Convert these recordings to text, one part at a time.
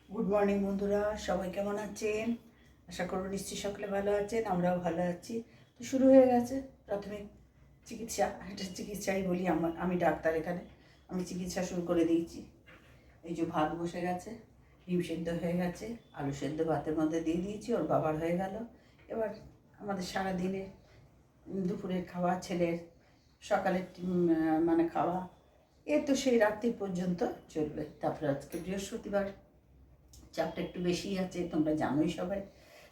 Good morning বন্ধুরা, সবাই কেমন আছেন? আশা করব নিশ্চয়ই সকলে ভালো আছেন, আমরাও ভালো আছি। তো শুরু হয়ে গেছে প্রাথমিক চিকিৎসা। এটা চিকিৎসাই বলি, আমি ডাক্তার এখানে। আমি চিকিৎসা শুরু করে দিয়েছি। এই যে ভাত বসে গেছে, ডিম সেদ্ধ হয়ে গেছে, আলু সেদ্ধ ভাতের মধ্যে দিয়ে দিয়েছি, ওর বাবার হয়ে গেল। এবার আমাদের সারাদিনে দুপুরের খাওয়া, ছেলের সকালের মানে খাওয়া, এ তো সেই রাত্রি পর্যন্ত চলবে। তারপরে আজকে বৃহস্পতিবার, চাপটা একটু বেশিই আছে, তোমরা জানোই সবাই।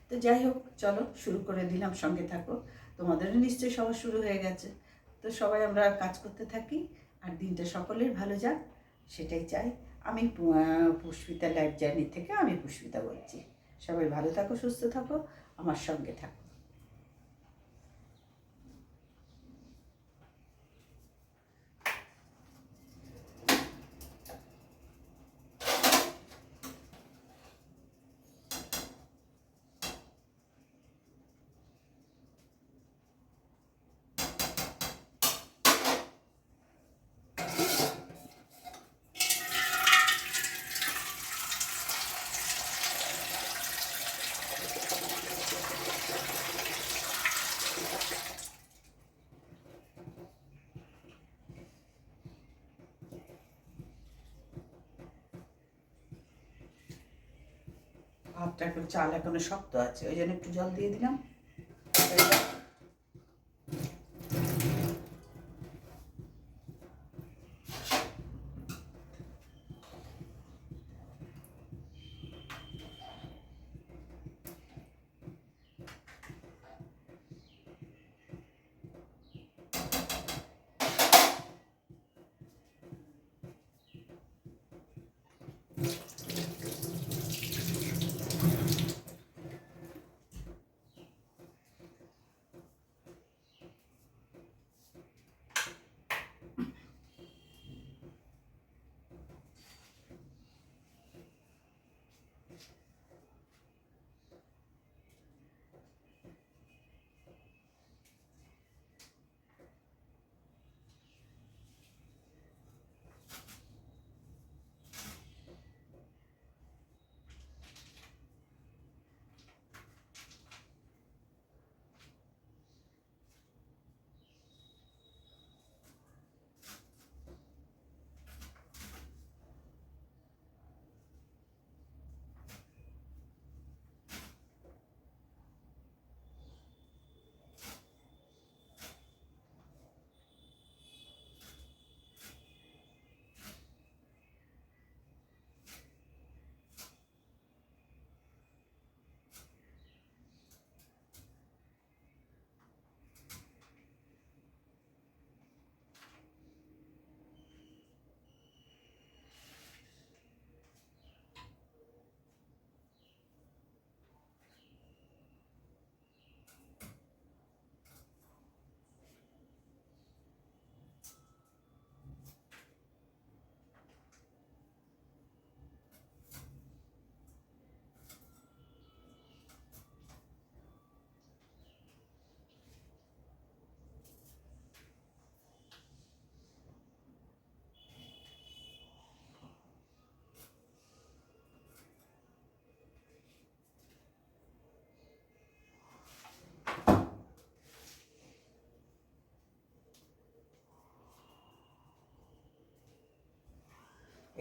তো যাই হোক, চলো শুরু করে দিলাম, সঙ্গে থাকো। তোমাদেরও নিশ্চয়ই সবার শুরু হয়ে গেছে। তো সবাই আমরা কাজ করতে থাকি, আর দিনটা সকলের ভালো যাক, সেটাই চাই। আমি পুষ্পিতা লাইফ জার্নি থেকে আমি পুষ্পিতা বলছি। সবাই ভালো থাকো, সুস্থ থাকো, আমার সঙ্গে থাকো। ভাতটা একটু, চাল এখনো শক্ত আছে, ওই জন্য একটু জল দিয়ে দিলাম।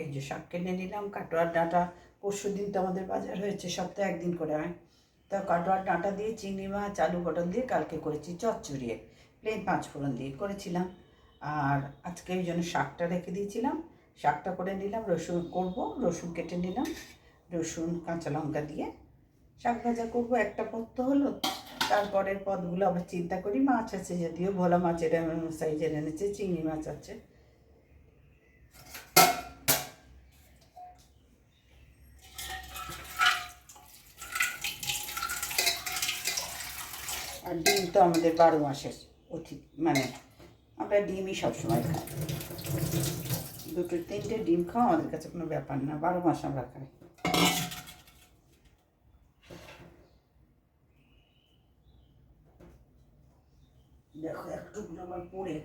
এই যে শাক কিনে নিলাম, কাটোয়ার ডাঁটা। পরশু দিন তো আমাদের বাজার হয়েছে, সপ্তাহে একদিন করে হয়। তা কাটোয়ার ডাঁটা দিয়ে চিংড়ি মাছ, আলু পটল দিয়ে কালকে করেছি চচ্চড়িয়ে, প্লেন পাঁচফোড়ন দিয়ে করেছিলাম। আর আজকে ওই জন্য শাকটা রেখে দিয়েছিলাম, শাকটা করে নিলাম। রসুন করব, রসুন কেটে নিলাম, রসুন কাঁচা লঙ্কা দিয়ে শাক ভাজা করবো। একটা পদ তো হলো, তারপরের পদগুলো আবার চিন্তা করি। মাছ আছে, যদিও ভোলা মাছের সাইজের এনেছে, চিংড়ি মাছ আছে। আর ডিম তো আমাদের 12 মাসের অধিক, মানে আমরা ডিমই সবসময় খাই। 2-3টে ডিম খাওয়া আমাদের কাছে কোনো ব্যাপার না, 12 মাস আমরা খাই। দেখো একটু আমার পড়ে,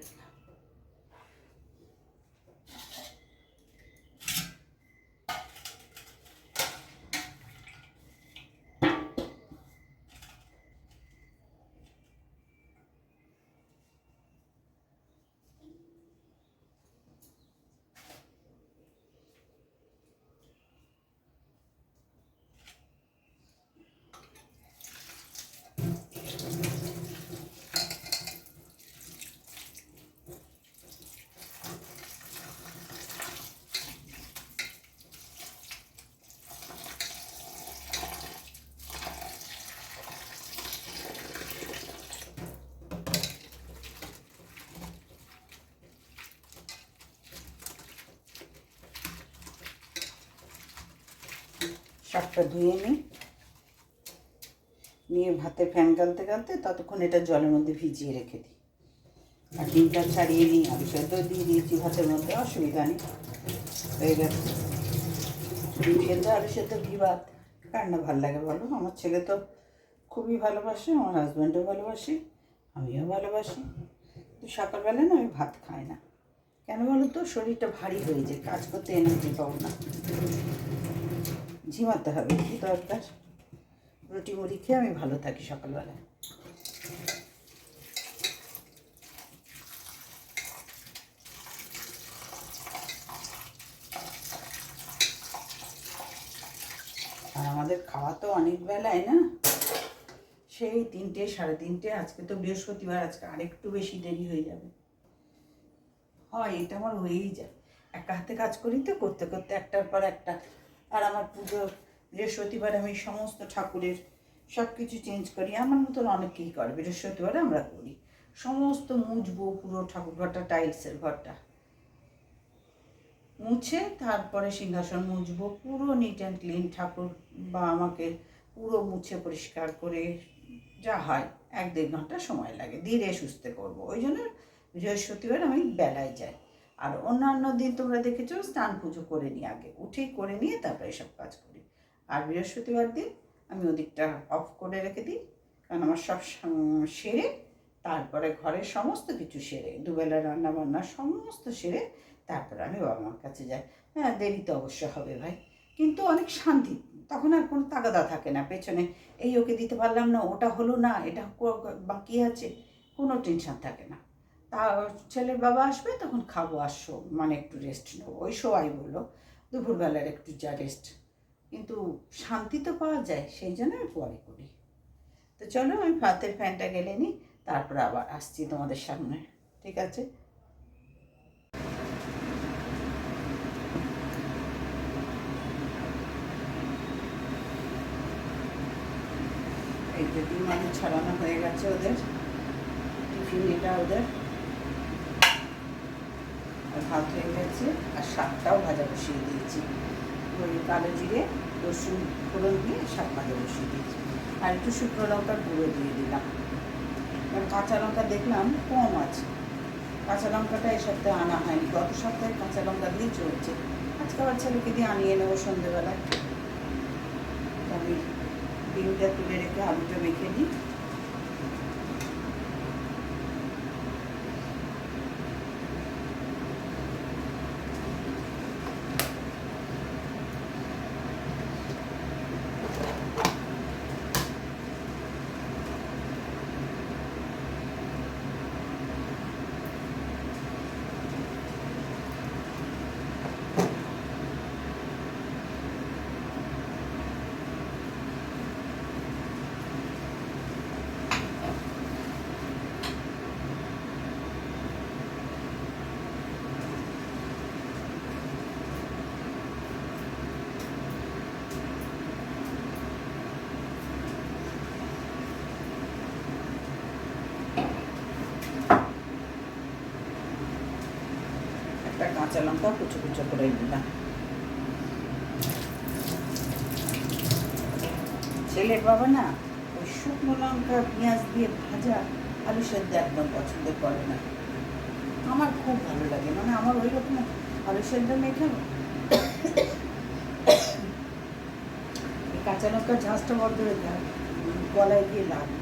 শাকটা ধুয়ে নিই, নিয়ে ভাতে ফ্যান গালতে গালতে ততক্ষণ এটা জলের মধ্যে ভিজিয়ে রেখে দিই। আর ডিমটা ছাড়িয়ে নিই, আলু সেদ্ধ দিয়ে দিয়েছি ভাতের মধ্যে, অসুবিধা নেই, হয়ে গেছে। ডিম সেদ্ধ আলু সেদ্ধ ঘি ভাত কার না ভালো লাগে বলো? আমার ছেলে তো খুবই ভালোবাসে, আমার হাজব্যান্ডও ভালোবাসে, আমিও ভালোবাসি। তো সকালবেলা না আমি ভাত খাই না, কেন বলো তো? শরীরটা ভারী হয়ে যায়, কাজ করতে এনার্জি পাবো না, ঝিমাতে হবে, কী দরকার? রুটি মুড়ি খেয়ে আমি ভালো থাকি সকালবেলায়। আর আমাদের খাওয়া তো অনেক বেলায় না, সেই 3টে 3:30, আজকে তো বৃহস্পতিবার, আজকে আরেকটু বেশি দেরি হয়ে যাবে। হয়, এটা আমার হয়েই যায়, একা হাতে কাজ করি তো, করতে করতে একটার পর একটা। আর আমার পুজো বৃহস্পতিবার আমি সমস্ত ঠাকুরের সব কিছু চেঞ্জ করি, আমার মতন অনেকেই করে, বৃহস্পতিবারে আমরা করি সমস্ত মুছবো, পুরো ঠাকুর ঘরটা, টাইলসের ঘরটা মুছে তারপরে সিংহাসন মুছবো, পুরো নিট অ্যান্ড ক্লিন, ঠাকুর বা আমাকে পুরো মুছে পরিষ্কার করে, যা হয় 1-1.5 ঘন্টা সময় লাগে, ধীরে সুস্থে করবো, ওই জন্য বৃহস্পতিবার আমি বেলায় যাই। আর অন্যান্য দিন তোমরা দেখেছো স্নান পুজো করে নিই, আগে উঠেই করে নিয়ে তারপরে এসব কাজ করি। আর বৃহস্পতিবার দিন আমি ওদিকটা অফ করে রেখে দিই, কারণ আমার সব সেরে তারপরে ঘরের সমস্ত কিছু সেরে, দুবেলা রান্না বান্না সমস্ত সেরে তারপরে আমি বাবা মার কাছে যাই। হ্যাঁ, দেরি তো অবশ্য হবে ভাই, কিন্তু অনেক শান্তি, তখন আর কোনো তাগাদা থাকে না পেছনে, এই ওকে দিতে পারলাম না, ওটা হলো না, এটা বাকি আছে, কোনো টেনশন থাকে না। তা ছেলের বাবা আসবে, তখন খাবো, আসো মানে একটু রেস্ট নেবো, ওই সবাই বললো দুপুরবেলার একটু যা রেস্ট, কিন্তু শান্তি তো পাওয়া যায়, সেই জন্য আমি পরে করি। তো চলো আমি ভাতের ফ্যানটা গেলে নিই, তারপরে আবার আসছি তোমাদের সামনে, ঠিক আছে? এই যে ডিম আলু ছাড়ানো হয়ে গেছে ওদের, টিফিন এটা ওদের, আর ভাত হয়ে গেছে, আর শাকটাও ভাজা বসিয়ে দিয়েছি, ওই কালো জিরে রসুন ফোড়ন দিয়ে শাক ভাজা বসিয়ে দিয়েছি, আর একটু শুকনো লঙ্কার গুঁড়ো দিয়ে দিলাম, কারণ কাঁচা লঙ্কা দেখলাম কম আছে, কাঁচা লঙ্কাটা এই সপ্তাহে আনা হয়নি, গত সপ্তাহে কাঁচা লঙ্কা দিয়ে চলছে, আজকে আবার ছেলেকে দিয়ে আনিয়ে নেবো সন্ধ্যেবেলায়। আমি ডিমটা তুলে রেখে আলুটা মেখে দিই। একটা কাঁচা লঙ্কা কুচো কুচো করে দিলাম। ছেলের বাবা না ওই শুকনো লঙ্কা পেঁয়াজ দিয়ে ভাজা আলু সেদ্ধ একদম পছন্দ করে না, আমার খুব ভালো লাগে, মানে আমার ওই রকম আলু সেদ্ধ মেখে কাঁচা লঙ্কার ঝাঁজটা বড্ড গলায় দিয়ে লাগে,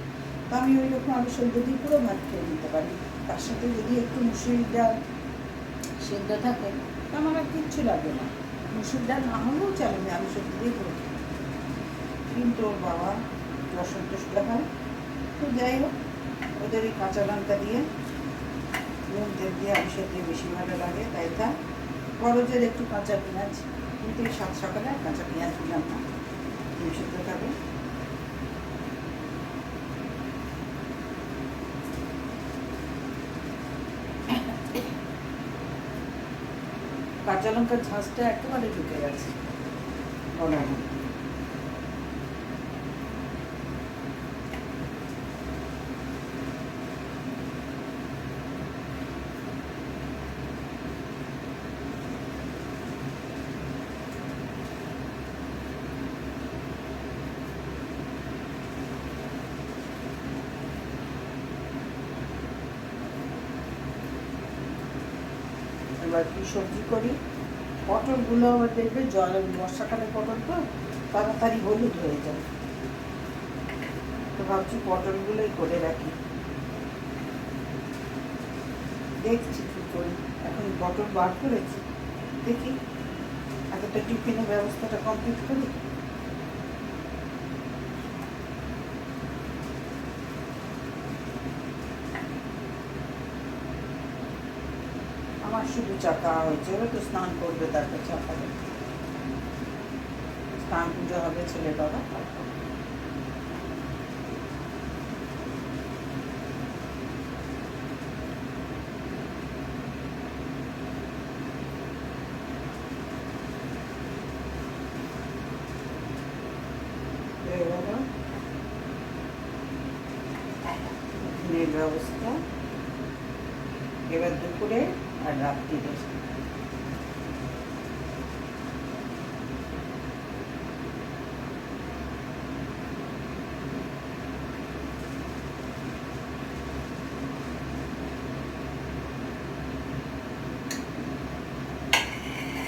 তো আমি ওই রকম আলু সেদ্ধ দিয়ে পুরো ভাত খেয়ে নিতে পারি, তার সাথে যদি একটু মুসুরির ডাল সেদ্ধ থাকে আমার আর কিচ্ছু লাগে না, মুসুর ডাল না হলেও চলবে, আলু সেদ্ধ দিয়ে পুরো, কিন্তু ওর বাবা অসন্তোষ দেখায়। তো যাই হোক, ওদের এই কাঁচা লঙ্কা দিয়ে নুন তেল দিয়ে আলু সেদ্ধ বেশি ভালো লাগে, তাই তা খরচের একটু কাঁচা পেঁয়াজ, কিন্তু এই সাত সকালে আর কাঁচা পেঁয়াজ দিলাম না, ডিম সেদ্ধ খাবে। কাঁচা লঙ্কার ঝাঁজটা একেবারে ঢুকে গেছে গলার মধ্যে। এবার কি সবজি করি। পটলগুলো আবার দেখবে জল, বর্ষাকালে পটল তো তাড়াতাড়ি হলুদ হয়ে যায়, তো ভাবছি পটলগুলোই করে রাখি। দেখছি কী করি, এখন পটল বার করেছি, দেখি এতটা টিফিনের ব্যবস্থাটা কমপ্লিট করি। আমার শুধু চাকা হয়েছে, ওরা তো স্নান করবে, তারপর চাকাবে, স্নান পুজো হবে ছেলে বাবা, তারপর দিনের ব্যবস্থা এবার দুপুরে আর রাত্রিরে।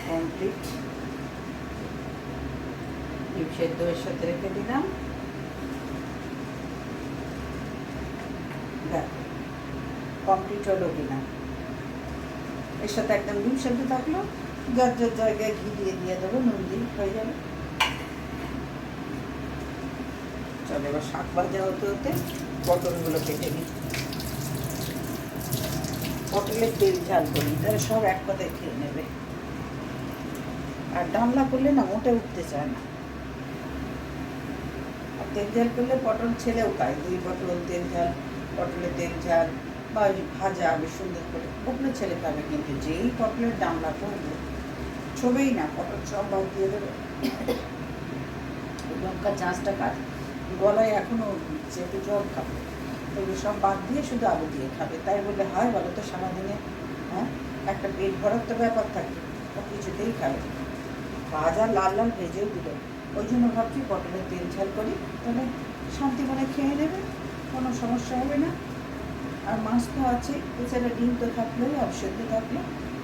কমপ্লিট, ডিম সেদ্ধ এর সাথে রেখে দিলাম। দেখো কমপ্লিট হলো কিনা, এর সাথে একদম ডিম সেদ্ধ থাকলো, যার যার জায়গায় ঘি দিয়ে দেবো, নুন দিয়ে হয়ে যাবে। চলো এবার শাক ভাজা হতে হতে পটলগুলো কেটে নিই। পটলের তেল ঝাল করি, তাহলে সব এক কথায় খেয়ে নেবে। আর ডালনা করলে না মোটে উঠতে চায় না, আর তেল ঝাল করলে পটল ছেলেও খায়, দুই পটল তেল ঝাল, পটলের তেল ঝাল বা ভাজা বেশ সুন্দর করে ওগুলো ছেলে খাবে। কিন্তু যেই পটলের ডালনা করবো ছবেই না, পটল সব বাদ দিয়ে দেবে। লঙ্কা চাঁচটা কাট, গলায় এখনো যেহেতু জল খাবে, ওগুলো সব বাদ দিয়ে শুধু আলু দিয়ে খাবে। তাই বলে হয় বলো তো, সারাদিনে হ্যাঁ একটা পেট ভরার তো ব্যাপার থাকে, ও কিছুতেই খাবে। ভাজা লাল লাল ভেজেও দিল, ওই জন্য ভাবছি পটলের তেল ঝাল করি, তাহলে শান্তি মনে খেয়ে নেবে, কোনো সমস্যা হবে না। আর মাছ তো আছে, এছাড়া ডিম তো থাকলেই, আর সেদ্ধ থাকলে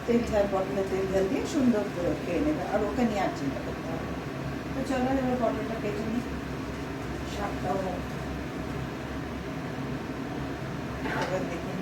তেল ঝাল, পটলের তেল ঝাল দিয়ে সুন্দর করে খেয়ে নেবে, আর ওকে নিয়ে আর চিন্তা করতে হবে। তো চলো এবার পটলটা কেটে নিই, শাকটাও এবার দেখি।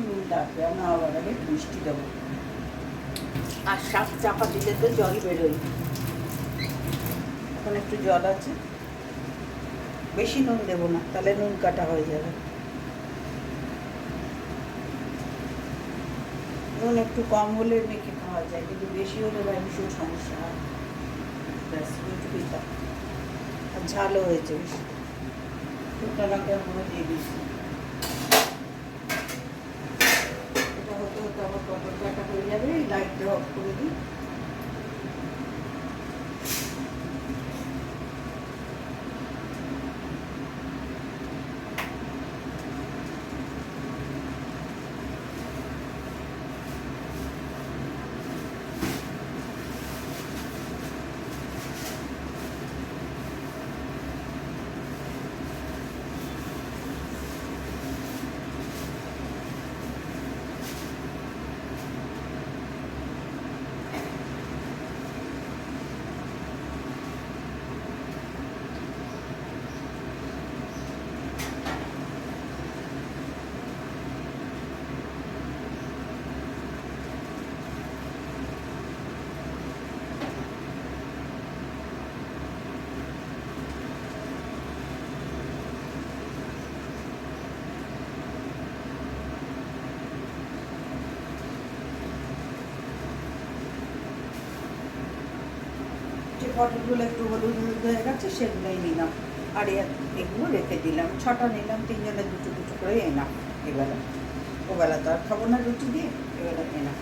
নুন লাগবে, আমি আবার আগে মিষ্টি দেবো, আর শাক চাপা দিলে তো জল বেরোয়, এখন একটু জল আছে, বেশি নুন দেবো না, তাহলে নুন কাটা হয়ে যাবে। নুন একটু কম হলে মেখে খাওয়া যায়, কিন্তু বেশি হলে বা ভীষণ সমস্যা হয়। ব্যাস এইটুকুই থাক, আর ঝালও হয়েছে বেশি, শুকনো লঙ্কা গুঁড়ো দিয়ে দিচ্ছি। এটা হতে হতে আবার পটল কাটা হয়ে যাবে, এই লাইটটা অফ করে দিই। যে পটলগুলো একটু হলুদ হলুদ হয়ে গেছে সেগুলোই নিলাম, আর এগুলো রেখে দিলাম, 6টা নিলাম, 3জনের দুটো দুটো করে এনাম। এবেলা ওবেলা তো আর খাবো না রুটি দিয়ে, এবেলা এনাম।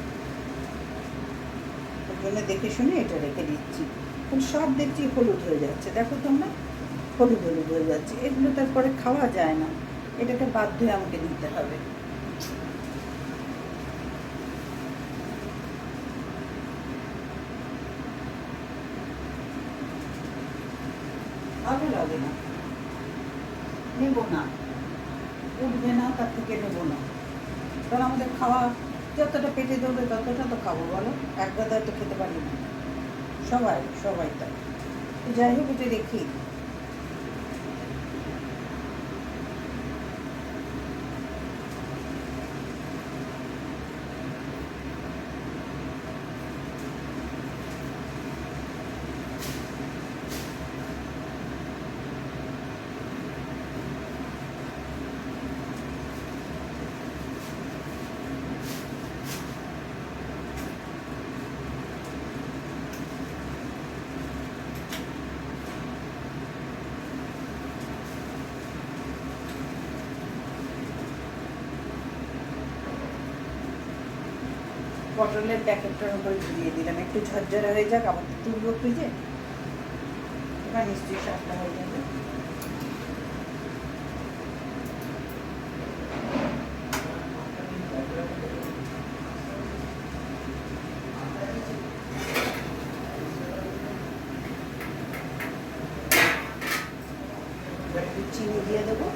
জন্য দেখে শুনে এটা রেখে দিচ্ছি। এখন সব দেখছি হলুদ হয়ে যাচ্ছে, দেখো তোমরা, হলুদ হলুদ হয়ে যাচ্ছে। এগুলো তারপরে খাওয়া যায় না, এটাকে বাধ্য হয়ে আমাকে নিতে হবে। ভালো লাগে না, নেবো না, উঠবে না, তার থেকে নেবো না। কারণ আমাদের খাওয়া যতটা পেটে ধরবে ততটা তো খাবো, বলো, এক গাদায় তো খেতে পারি না, সবাই সবাই তাই। যাই হোক, এটা রেখি। পটলের প্যাকেটটার উপরে ঝুলিয়ে দিলাম, একটু ঝরঝরে হয়ে যাক, আবার তো তুলবো ফ্রিজে, এবার নিশ্চয়ই সাতটা হয়ে যাবে। একটু চিনি দিয়ে দেবো।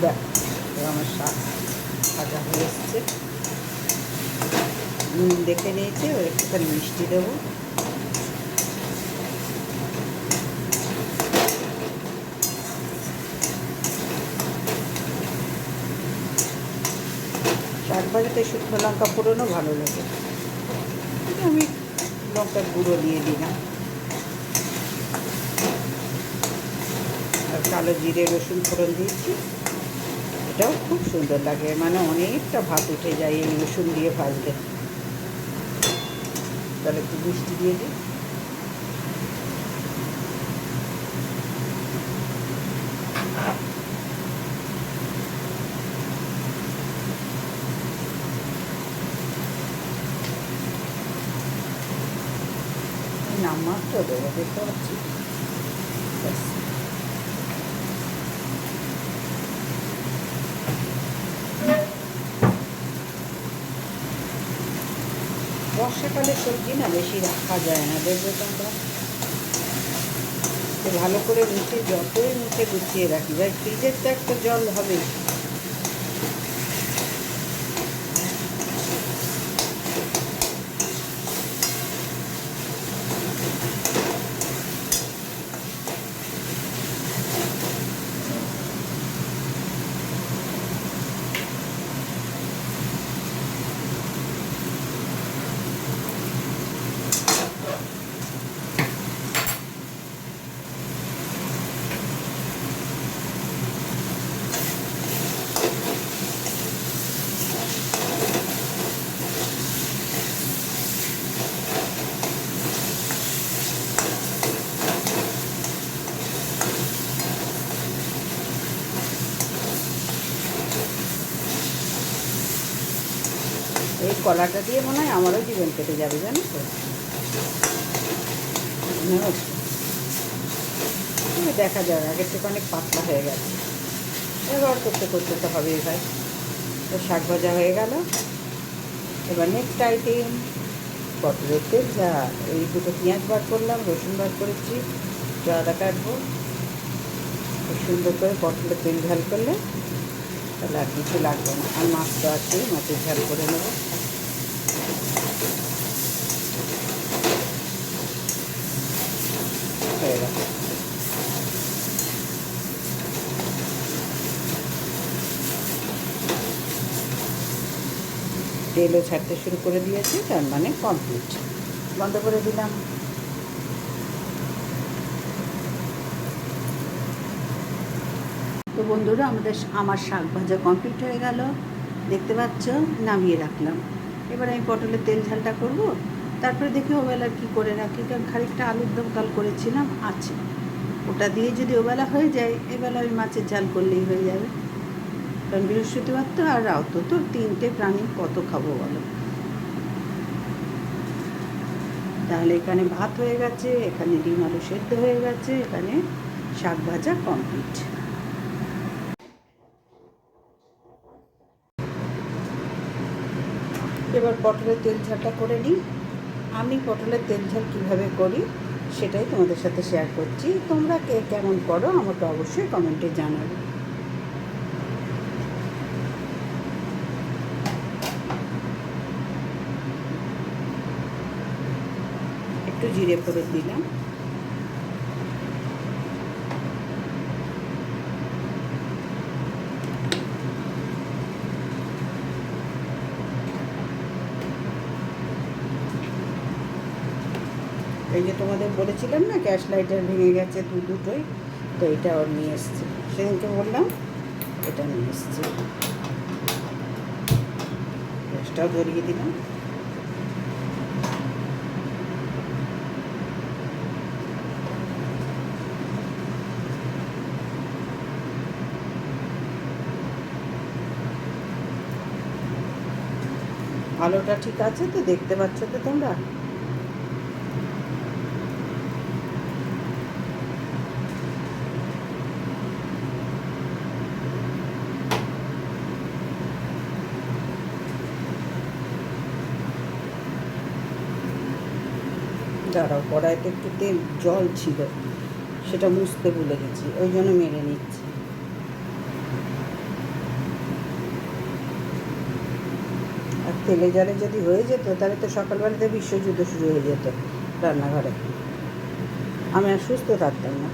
দেখ, আমার শাক ভাজা হয়ে এসছে, নুন দেখে নিয়েছে, ওর একটুখানি মিষ্টি দেবো। শাক ভাজাতে শুকনো লঙ্কা ফোড়নও ভালো লাগে, আমি লঙ্কার গুঁড়ো দিয়ে দিলাম, আর কালো জিরে রসুন ফোড়ন দিয়েছি, এটাও খুব সুন্দর লাগে, মানে অনেকটা ভাত উঠে যায় এই রসুন দিয়ে ভাজলে। তাহলে একটু মিষ্টি দিয়ে দিই। নামমাত্র দেবো, দেখতে পাচ্ছি। বর্ষাকালে সবজি না বেশি রাখা যায় না, দেখবে তোমরা, ভালো করে মুছে, যতই মুছে গুছিয়ে রাখি, ভাই ফ্রিজের তো একটা জল হবে। এই কলাটা দিয়ে মনে হয় আমারও জীবন কেটে যাবে, জানো তো, দেখা যাবে, আগের থেকে অনেক পাতলা হয়ে গেছে, ব্যবহার করতে করতে তো হবেই ভাই। তো শাক ভাজা হয়ে গেল, এবার নেক্সট আইটেম পটলের তেল ঝাল। এই দুটো পেঁয়াজ বার করলাম, রসুন বার করেছি, আদা কাটবো। খুব সুন্দর করে পটলের তেল ঝাল করলে তাহলে আর কিছু লাগবে না। আর মাছ তো আছে, মাছের ঝাল করে নেবো। হয়ে গেছে। তেলও ছাড়তে শুরু করে দিয়েছি, তার মানে কমপ্লিট। বন্ধ করে দিলাম। তো বন্ধুরা, আমার শাক ভাজা কমপ্লিট হয়ে গেল, দেখতে পাচ্ছ। নামিয়ে রাখলাম। এবার আমি পটলের তেল ঝালটা করব। তারপরে দেখি ওবেলার কী করে রাখি, কারণ খানিকটা আলুর দম কাল করেছিলাম আছে, ওটা দিয়ে যদি ওবেলা হয়ে যায়, এবেলা আমি মাছের ঝাল করলেই হয়ে যাবে। কারণ বৃহস্পতিবার তো আর রাত তো 3টে প্রাণী কত খাবো বলো। তাহলে এখানে ভাত হয়ে গেছে, এখানে ডিম আলু সেদ্ধ হয়ে গেছে, এখানে শাক ভাজা কমপ্লিট। এবার পটলের তেল ঝালটা করে নিই। আমি পটলের তেল ঝাল কীভাবে করি সেটাই তোমাদের সাথে শেয়ার করছি। তোমরা কে কেমন করো আমাকে অবশ্যই কমেন্টে জানাবে। একটু জিরে ফোড়ন দিলাম, এই যে তোমাদের বলেছিলাম না গ্যাস লাইটার ভেঙে গেছে দুটোই, তো এটা ওর নিয়ে এসছে, সেদিনকে বললাম এটা নিয়ে এসছে। গ্যাসটাও ধরিয়ে দিলাম। আলোটা ঠিক আছে তো, দেখতে পাচ্ছ তো তোমরা? দাঁড়াও, কড়াইতে একটু জল ছিল, সেটা মুছতে ভুলে গেছি, ওই জন্য মেরে নিচ্ছি। আর তেলে জলে যদি হয়ে যেত তাহলে তো সকালবেলাতে বিশ্বযুদ্ধ শুরু হয়ে যেত রান্নাঘরে, আমি আর সুস্থ থাকতাম না।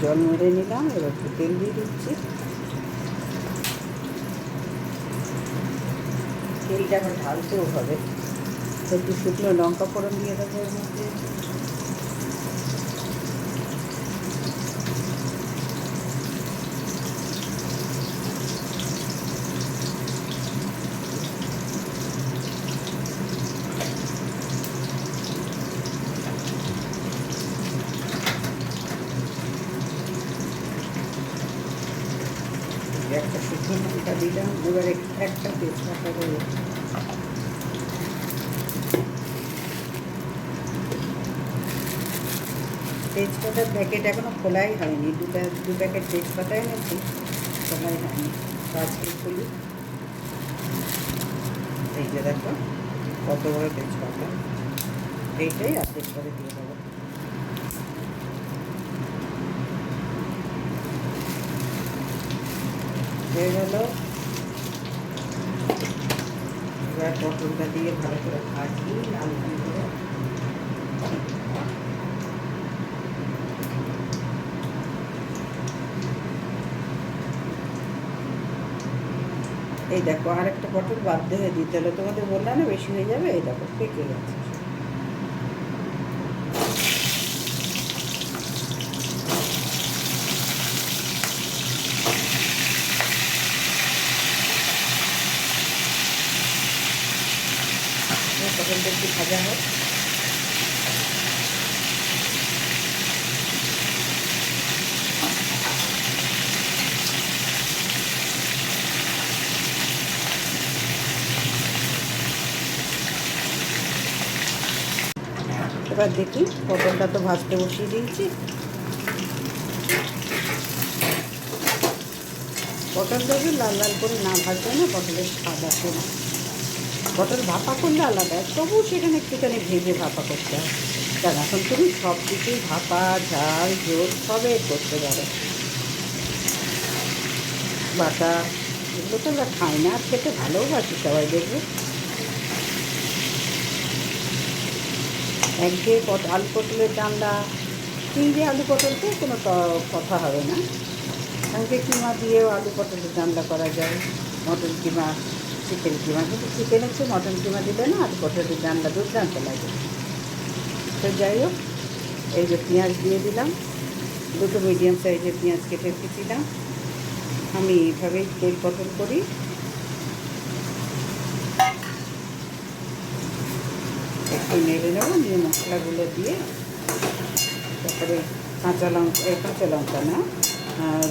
জল মেরে নিলাম, এবার একটু তেল দিয়ে দিচ্ছি। তেলটা আবার ঢালতেও হবে, একটু শুকনো লঙ্কা ফোড়ন দিয়ে দেবো এর মধ্যে। একটা শুকনো লঙ্কা দিলাম, এবার একটা তেজপাতা দেবো। তেজপাতার প্যাকেট এখনো খোলাই হয়নি, দু প্যাকেট তেজপাতা এনেছি, খোলাই হয়নি। আজকে খুলি। এই যে দেখো কত বড় তেজপাতা, এইটাই অর্ধেক করে দিয়ে দেবো। হয়ে গেল। এবার পটলটা দিয়ে ভালো করে ভাজি, লাল লাল করে। এই দেখো আর একটা পটল বাধ্য হয়ে দিতে হলো, তোমাদের বললাম না বেশি হয়ে যাবে। এই দেখো পেকে গেছে। পটলটা একটু ভাজা হোক। এবার দেখি, পটলটা তো ভাজতে বসিয়ে দিয়েছি। পটলটা লাল লাল করে না ভাজলে না পটলের স্বাদ আসে না। পটল ভাপা করলে আলাদা, তবু সেখানে একটুখানি ভেজে ভাপা করতে হয়। কারণ এখন তুমি সব কিছুই ভাপা, ঝাল, ঝোল সবে করতে পারো। বাটা এগুলো তো আমরা খাই না, আর খেতে ভালোবাসি সবাই, দেখবে। একঘেয়ে আলু পটলের ডান্ডা, চিংড়ি আলু পটলতে কোনো কথা হবে না। সঙ্গে কিমা দিয়েও আলু পটলের ডান্ডা করা যায়, মটন কিমা, চিকেন কিমা। কিন্তু চিকেনের চেয়ে মটন কিমা দিলে না আলু পটলের ডান্ডা দুর্দান্ত লাগে। তো যাই হোক, এই যে পেঁয়াজ দিয়ে দিলাম, দুটো মিডিয়াম সাইজের পেঁয়াজ কেটে রেখেছিলাম। আমি এইভাবেই তেল পটল করি। একটু নেড়ে নেবো, নিয়ে মশলাগুলো দিয়ে তারপরে কাঁচা লঙ্কা না,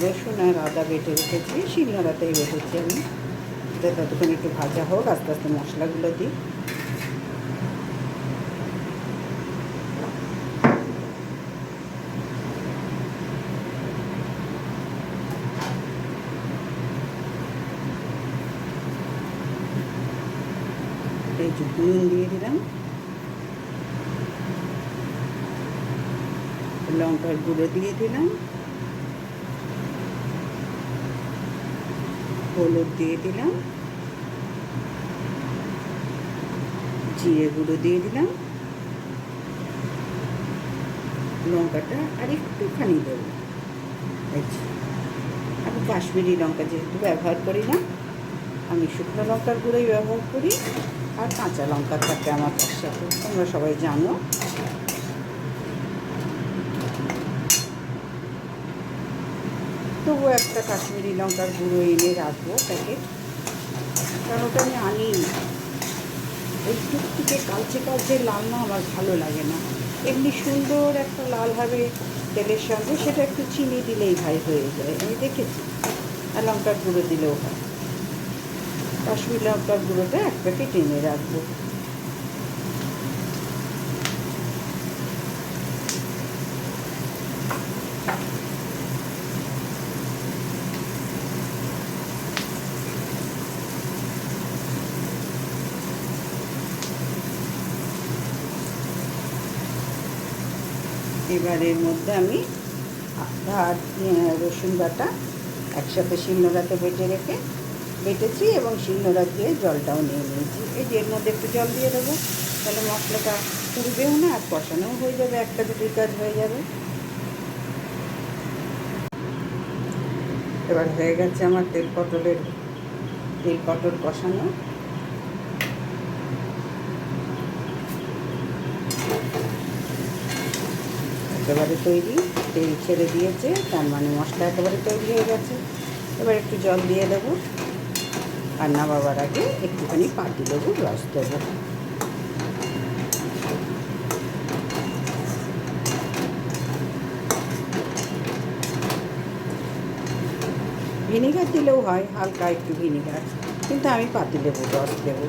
রসুন আর আদা বেটে রেখেছি, শিলনোড়াতেই বেটেছি আমি। ততক্ষণ একটু ভাজা হোক, আস্তে আস্তে মশলাগুলো দিই। এই যে নুন দিয়ে দিলাম, লঙ্কার গুঁড়ো দিয়ে দিলাম, হলুদ দিয়ে দিলাম, জিরে গুঁড়ো দিয়ে দিলাম, লঙ্কাটা আর একটুখানি দেবো। আমি কাশ্মীরি লঙ্কা যেহেতু ব্যবহার করি না, আমি শুকনো লঙ্কার গুঁড়োই ব্যবহার করি, আর কাঁচা লঙ্কা থাকে আমার তার সাথে, তোমরা সবাই জানো। তবুও একটা কাশ্মীরি লঙ্কার গুঁড়ো এনে রাখবো প্যাকেট, কারণ ওটা আমি আনি। ওই টুকটুকে কালচে কালচে লাল না আমার ভালো লাগে না। এমনি সুন্দর একটা লাল হবে তেলের সঙ্গে, সেটা একটু চিনি দিলেই ভাই হয়ে যায়, আমি দেখেছি। আর লঙ্কার গুঁড়ো দিলেও হয়। কাশ্মীরি লঙ্কার গুঁড়োটা এক প্যাকেট এনে রাখবো। এবার এর মধ্যে আমি আদা আর রসুন বাটা একসাথে শিলনোড়াতে বেটেছি এবং শিলনোড়া দিয়ে জলটাও নিয়ে নিয়েছি। এই যে এর মধ্যে একটু জল দিয়ে দেবো, তাহলে মশলাটা পুড়বেও না আর কষানোও হয়ে যাবে, একটা দুটোই কাজ হয়ে যাবে। এবার হয়ে গেছে আমার তেল পটল কষানো। একেবারে তৈরি, তেল ছেড়ে দিয়েছে, তার মানে মশলা একেবারে তৈরি হয়ে গেছে। এবার একটু জল দিয়ে দেবো, আর নামাবার আগে একটুখানি পাতিলেবুর রস দেবো। ভিনিগার দিলেও হয়, হালকা একটু ভিনিগার, কিন্তু আমি পাতিলেবুর রস দেবো,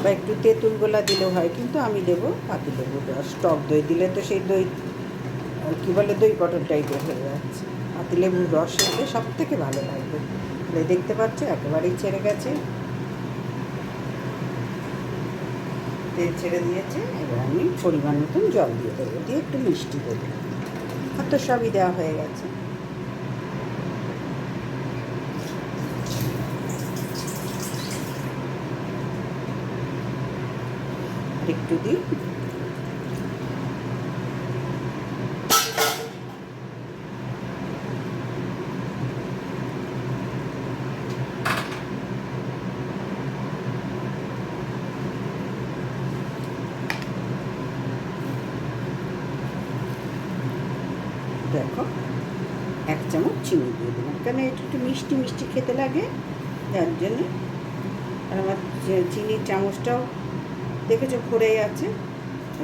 বা একটু তেঁতুল গোলা দিলেও হয়, কিন্তু আমি দেবো পাতিলেবুর রস। টক দই দিলে তো সেই দই কী বলে, দই পটল টাইপের হয়ে যাচ্ছে। পাতিলেবুর রস হলে সব থেকে ভালো লাগবে। দেখতে পাচ্ছ একেবারেই ছেড়ে গেছে, তেল ছেড়ে দিয়েছে। এবার আমি পরিমাণ মতন জল দিয়ে দেবো, দিয়ে একটু মিষ্টি দেবো, আর তো সবই দেওয়া হয়ে গেছে। একটু দিই, দেখো 1 চামচ চিনি দিয়ে দিলাম, কেন এটা একটু মিষ্টি মিষ্টি খেতে লাগে যার জন্য। আর আমার চিনির চামচটাও দেখেছো ভরে আছে,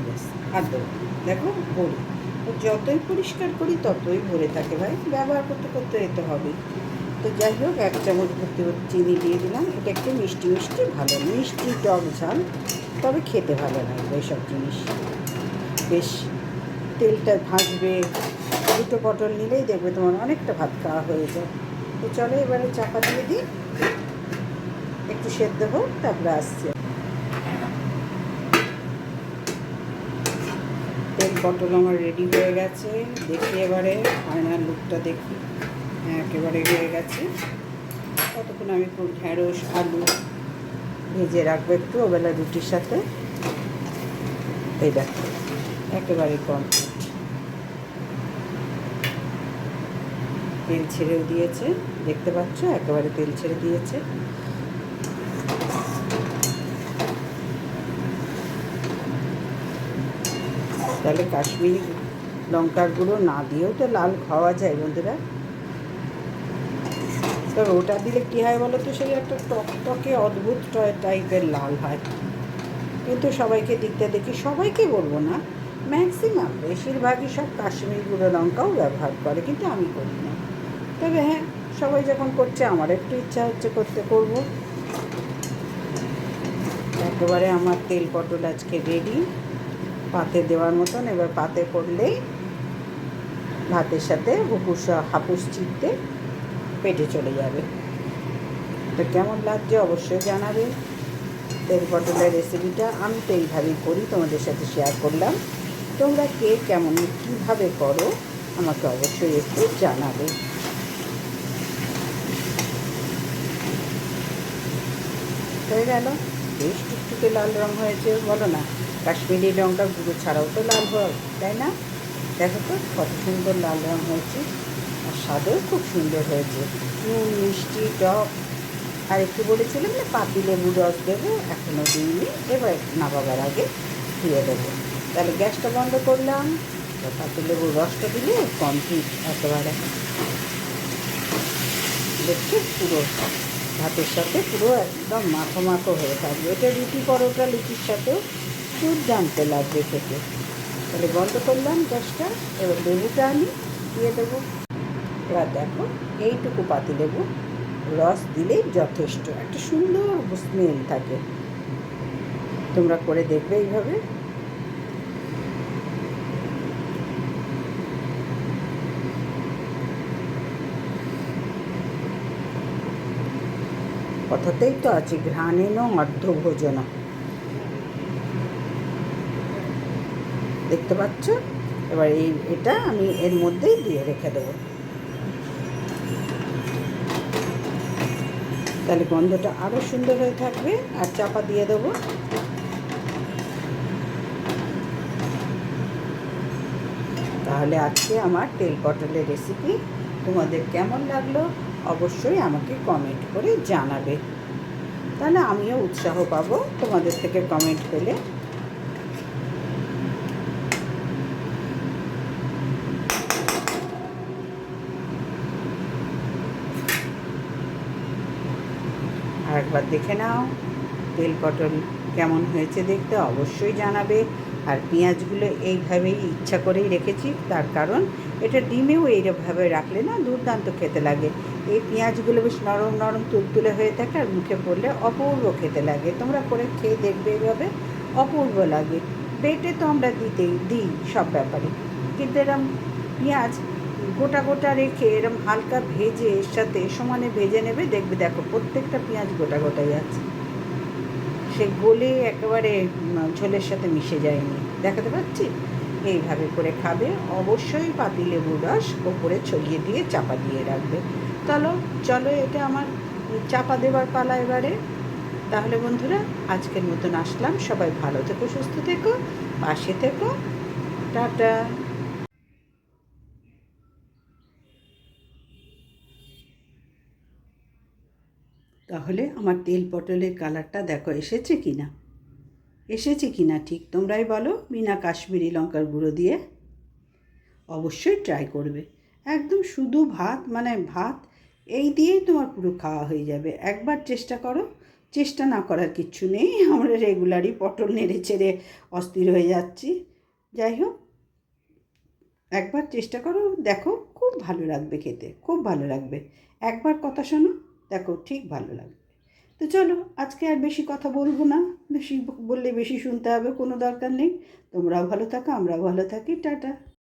ব্যাস। আর দেবো, দেখো ভরে, যতই পরিষ্কার করি ততই ভরে থাকে ভাই, ব্যবহার করতে করতে যেতে হবে। তো যাই হোক, 1 চামচ ভর্তি ভর্তি চিনি দিয়ে দিলাম। এটা একটু মিষ্টি মিষ্টি ভালো, মিষ্টি টক ঝাল, তবে খেতে ভালো লাগবে এইসব জিনিস। বেশ তেলটা ভাজবে, দুটো পটল নিলেই দেখবে তোমার অনেকটা ভাত খাওয়া হয়ে যায়। তো চলো এবারে চাপা দিয়ে দিই। একটু সেদ্ধ হোক, তারপরে আসছে। তেল পটল আমার রেডি হয়ে গেছে। দেখি এবারে ফাইনাল লুকটা দেখি। হ্যাঁ, একেবারে হয়ে গেছে। ততক্ষণ আমি খুব ঢেঁড়স আলু ভেজে রাখবো একটু ওবেলা রুটির সাথে। এই দেখো একেবারে কমপ্লিট। তেল ছেড়েও দিয়েছে, দেখতে পাচ্ছ একেবারে তেল ছেড়ে দিয়েছে। তাহলে কাশ্মীরি লঙ্কার গুঁড়ো না দিয়েও তো লাল খাওয়া যায় বন্ধুরা। তবে ওটা দিলে কী হয় বলো তো, সেই একটা টকটকে অদ্ভুত টাইপের লাল হয়। কিন্তু সবাইকে দিকতে দেখি, সবাইকে বলবো না, ম্যাক্সিমাম বেশিরভাগই সব কাশ্মীরি গুঁড়ো লঙ্কাও ব্যবহার করে, কিন্তু আমি করি না। তবে হ্যাঁ, সবাই যখন করছে আমার একটু ইচ্ছা হচ্ছে করবো। একেবারে আমার তেল পটল আজকে রেডি পাতে দেওয়ার মতন। এবার পাতে পড়লেই ভাতের সাথে হাপুস চিপতে পেটে চলে যাবে। তো কেমন লাগছে অবশ্যই জানাবে। তেল পটলের রেসিপিটা আমি তো এইভাবেই করি, তোমাদের সাথে শেয়ার করলাম। তোমরা কে কেমন কীভাবে করো আমাকে অবশ্যই একটু জানাবে। হয়ে গেল, বেশ টুকটুকে লাল রঙ হয়েছে, বলো না? কাশ্মীরি লঙ্কা গুঁড়ো ছাড়াও তো লাল হয়, তাই না? দেখো তো কত সুন্দর লাল রঙ হয়েছে, আর স্বাদও খুব সুন্দর হয়েছে। নুন মিষ্টি টক আর একটু বলেছিলাম না পাতিলেবুর রস দেবো, এখনও দিইনি। এবার নামাবার আগে দিয়ে দেবো। তাহলে গ্যাসটা বন্ধ করলাম, পাতিলেবুর রসটা দিলে কমপ্লিট একেবারে। দেখছো পুরো ভাতের সাথে পুরো একদম মাখো মাখো হয়ে থাকবে। এটা রুটি পরোটা লুচির সাথেও দুর্দান্ত লাগবে খেতে। তাহলে বন্ধ করলাম গ্যাসটা। এবার লেবুটা আমি দিয়ে দেবো। এবার দেখো এইটুকু পাতিলেবু রস দিলেই যথেষ্ট, একটা সুন্দর স্মেল থাকে। তোমরা করে দেখবে এইভাবে। কথাতেই তো আছে ঘ্রাণেন অর্ধভোজন। দেখতে পাচ্ছ? এবার এটা আমি এর মধ্যেই দিয়ে রেখে দেবো। তাহলে গন্ধটা আরও সুন্দর হয়ে থাকবে। আর চাপা দিয়ে দেবো। তাহলে আজকে আমার তেল পটলের রেসিপি তোমাদের কেমন লাগলো অবশ্যই আমাকে কমেন্ট করে জানাবে। তাহলে আমিও উৎসাহ পাবো তোমাদের থেকে কমেন্ট পেলে। আর একবার দেখে নাও তেল পটল কেমন হয়েছে দেখতে অবশ্যই জানাবে। আর পেঁয়াজগুলো এইভাবেই ইচ্ছা করেই রেখেছি, তার কারণ এটা ডিমেও এইভাবে রাখলে না দুর্দান্ত খেতে লাগে। এই পেঁয়াজগুলো বেশ নরম নরম তুলতুলে হয়ে থাকে, আর মুখে পড়লে অপূর্ব খেতে লাগে। তোমরা করে খেয়ে দেখবে, এইভাবে অপূর্ব লাগে। বেটে তো আমরা দিই সব ব্যাপারে, কিন্তু এরম পেঁয়াজ গোটা গোটা রেখে এরম হালকা ভেজে এর সাথে সমানে ভেজে নেবে, দেখবে দেখো প্রত্যেকটা পেঁয়াজ গোটা গোটাই আছে, সে গলে একেবারে ঝোলের সাথে মিশে যায়নি। দেখাতে পাচ্ছি? এইভাবে করে খাবে। অবশ্যই পাতিলেবুর রস ওপরে ছড়িয়ে দিয়ে চাপা দিয়ে রাখবে। চলো এটা আমার চাপা দেবার পালা এবারে। তাহলে বন্ধুরা আজকের মতন আসলাম। সবাই ভালো থেকো, সুস্থ থেকো, পাশে থেকো। টাটা। তাহলে আমার তেল পটলের কালারটা দেখো এসেছে কি না ঠিক তোমরাই বলো। বিনা কাশ্মীরি লঙ্কার গুঁড়ো দিয়ে অবশ্যই ট্রাই করবে। একদম শুধু ভাত, মানে ভাত এই দিয়েই তোমার পুরো খাওয়া হয়ে যাবে। একবার চেষ্টা করো, চেষ্টা না করার কিচ্ছু নেই। আমরা রেগুলারই পটল নেড়ে চেড়ে অস্থির হয়ে যাচ্ছি। যাই হোক, একবার চেষ্টা করো, দেখো খুব ভালো লাগবে খেতে, খুব ভালো লাগবে। একবার কথা শোনো, দেখো ঠিক ভালো লাগবে। তো চলো আজকে আর বেশি কথা বলবো না, বেশি বললে বেশি শুনতে হবে, কোনো দরকার নেই। তোমরাও ভালো থাকো, আমরাও ভালো থাকি। টাটা।